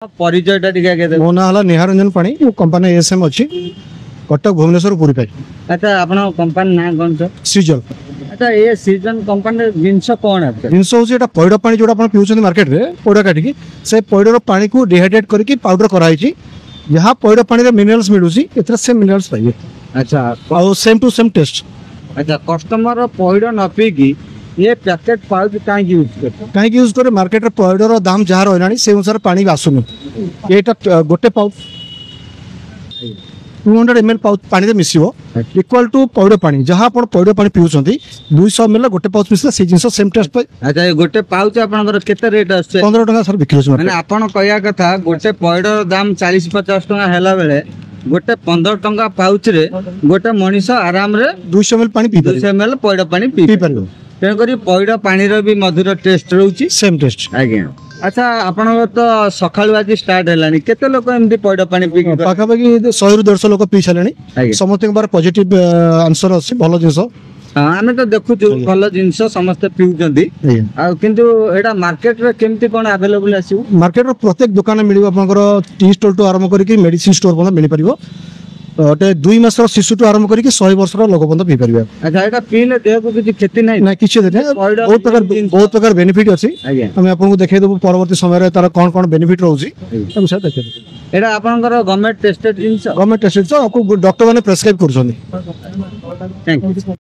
परिचयटा टिके आगे मो ना हला निहार रंजन पाणी कंपनी एसएम अछि कटक भुवनेश्वर पुरी पाई। अच्छा आपण कंपनी ना कोन छ सीजल। अच्छा ये सीजन कंपनी जिंस कोन है जिनस होची एटा पैड पानी जोडा आपण पिउछन मार्केट रे पैड काटी की से पैडर पानी को डिहाइड्रेट करके पाउडर कराई छी यहा पैड पानी रे मिनरल्स मिलुची एतरा से मिनरल्स पाइबे। अच्छा और सेम टू सेम टेस्ट। अच्छा कस्टमर पैड न पी की ये पैकेट पाउच काहे यूज कर काहे यूज करे मार्केट रे पैडर दाम जहार होइनानी से अनुसार पानी आसुनु एटा गोटे पाउच 200 ml पाउच पानी रे मिसिबो इक्वल टू पैड पानी जहां आपण पैड पानी पिउछंती 200 ml गोटे पाउच मिसला से जिंस सेम टेस्ट पाई। अच्छा ये गोटे पाउच आपनकर केते रेट आछे 15 टका सर बिक्री होछ माने आपण कहया कथा गोटे पैडर दाम 40-50 टका हैला बेले गोटे 15 टका पाउच रे गोटे मनीष आराम रे 200 ml पानी पी 200 ml पैड पानी पी परिबो तेन करी पैड पानी रो भी मधुर टेस्ट रहउची सेम टेस्ट आज्ञा। अच्छा आपण तो सकाळु आज स्टार्ट हेलानी केते लोक एमदी पैड पानी पी पाखा पाखी 100 ରୁ 150 लोक पी छलेनी समस्त बार पॉजिटिव आंसर अछि भलो जिंस। हां हमें तो देखु जो भलो जिंस समस्त पिउजंदी आ किंतु एडा मार्केट रे केमती कोन अवेलेबल आसी मार्केट रो प्रत्येक दुकान मिलिबो आपनकर टी स्टोर टू आरंभ करी मेडिसिन स्टोर पन मिलि परिबो ओटे 2 मास रो शिशु टू आरंभ करी 100 वर्ष रो लोक बंद पी परिबे। अच्छा एटा पीले देह को किछि क्षति नै ना किछि दे बहुत प्रकार बेनिफिट अछि हम आपन को देखाइ देबो परवर्ती समय रे तार कोन कोन बेनिफिट रहउची हम से देखाइ देबो। एटा आपनकर गवर्नमेंट टेस्टेड जिंस गवर्नमेंट टेस्टेड आपको डॉक्टर माने प्रेस्क्राइब करछोनी। Thank you.